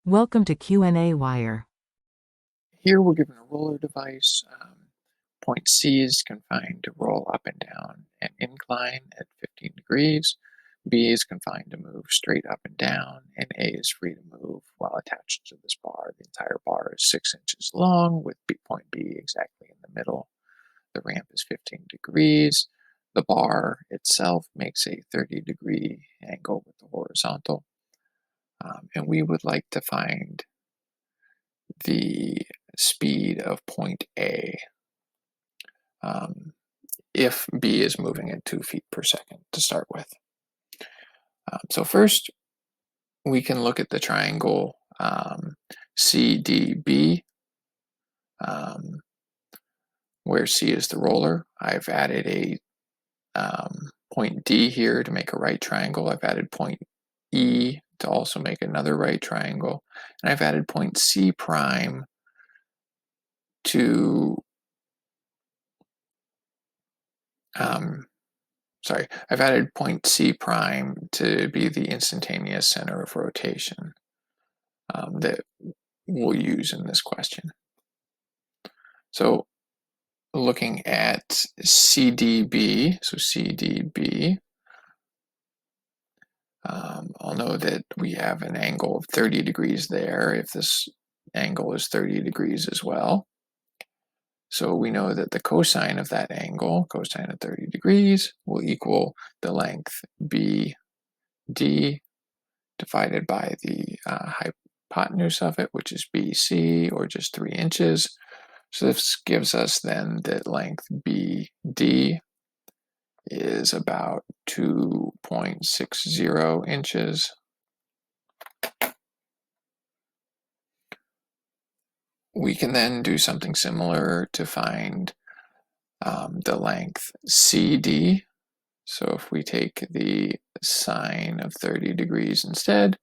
Welcome to qnawire. Here we're given a roller device. Point C is confined to roll up and down an incline at 15 degrees. B is confined to move straight up and down, and A is free to move while attached to this bar. The entire bar is 6 inches long, with point B exactly in the middle. The ramp is 15 degrees. The bar itself makes a 30-degree angle with the horizontal. And we would like to find the speed of point A if B is moving at 2 feet per second to start with. So first, we can look at the triangle CDB, where C is the roller. I've added a point D here to make a right triangle. I've added point E to also make another right triangle. And I've added point C prime to I've added point C prime to be the instantaneous center of rotation that we'll use in this question. So looking at CDB, I'll know that we have an angle of 30 degrees there if this angle is 30 degrees as well. So we know that the cosine of that angle, cosine of 30 degrees, will equal the length BD divided by the hypotenuse of it, which is BC, or just 3 inches. So this gives us then that length BD is about 2.60 inches. We can then do something similar to find the length CD. So if we take the sine of 30 degrees instead,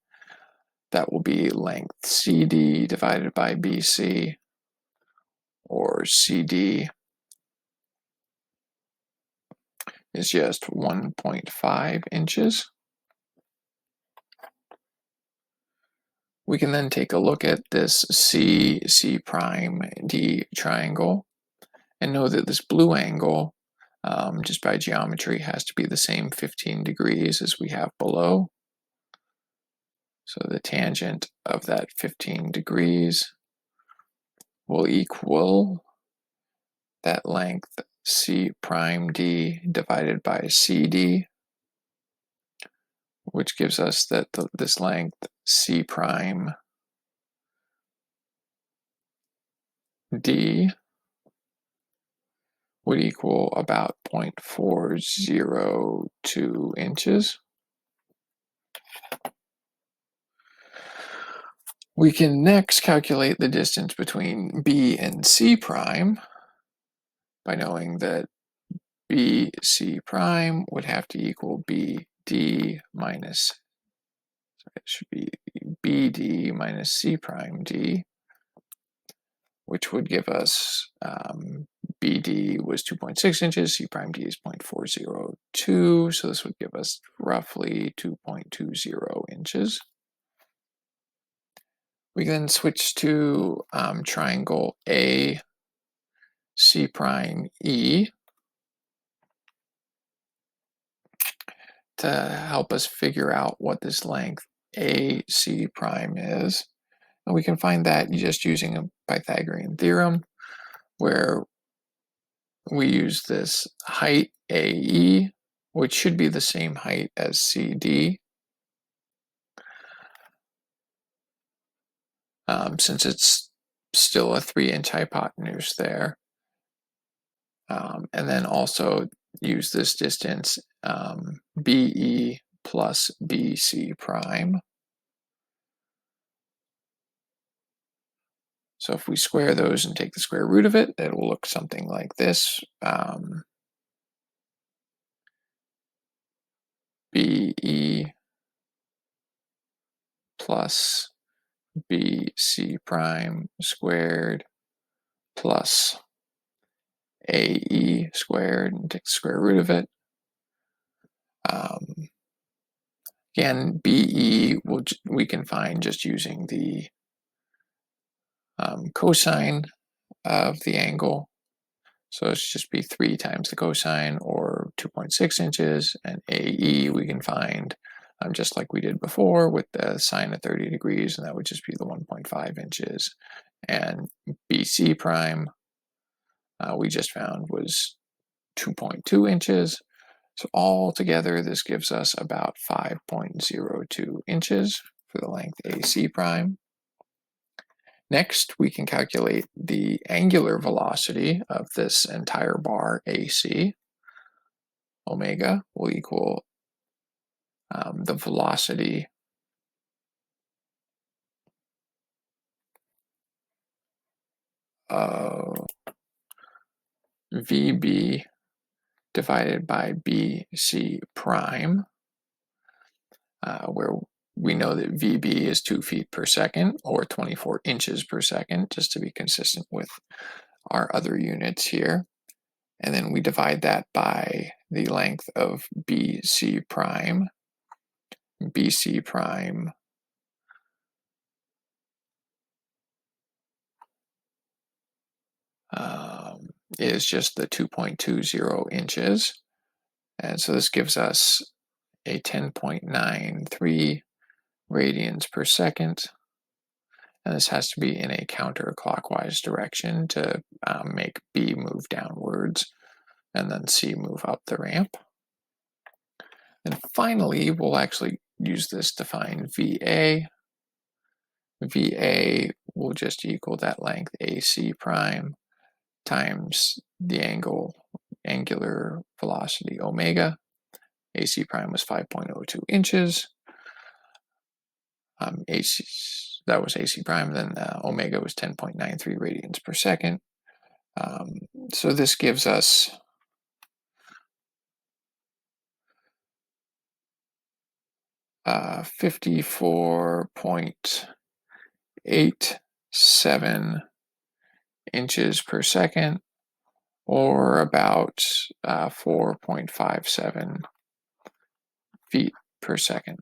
that will be length CD divided by BC, or CD is just 1.5 inches. We can then take a look at this C prime D triangle and know that this blue angle, just by geometry, has to be the same 15 degrees as we have below. So the tangent of that 15 degrees will equal that length C prime D divided by CD, which gives us that this length C prime D would equal about 0.402 inches. We can next calculate the distance between B and C prime by knowing that BC prime would have to equal BD minus, it should be BD minus C prime D, which would give us BD was 2.6 inches, C prime D is 0.402, so this would give us roughly 2.20 inches. We then switch to triangle A, C prime E to help us figure out what this length AC prime is. And we can find that just using a Pythagorean theorem, where we use this height AE, which should be the same height as CD, since it's still a 3-inch hypotenuse there. And then also use this distance BE plus BC prime. So if we square those and take the square root of it, it will look something like this. BE plus BC prime squared plus AE squared, and take the square root of it, Again, BE we can find just using the cosine of the angle. So it should just be 3 times the cosine, or 2.6 inches, and AE we can find just like we did before with the sine of 30 degrees, and that would just be the 1.5 inches. And BC prime we just found was 2.2 inches. So all together, this gives us about 5.02 inches for the length AC prime. Next, we can calculate the angular velocity of this entire bar AC. Omega will equal the velocity of VB divided by BC prime, where we know that VB is 2 feet per second, or 24 inches per second, just to be consistent with our other units here. And then we divide that by the length of BC prime. BC prime is just the 2.20 inches. And so this gives us a 10.93 radians per second. And this has to be in a counterclockwise direction to make B move downwards and then C move up the ramp. And finally, we'll actually use this to find VA. VA will just equal that length AC prime times the angular velocity omega. AC prime was 5.02 inches. That was AC prime, then omega was 10.93 radians per second. So this gives us uh, 54.87 inches per second, or about 4.57 feet per second.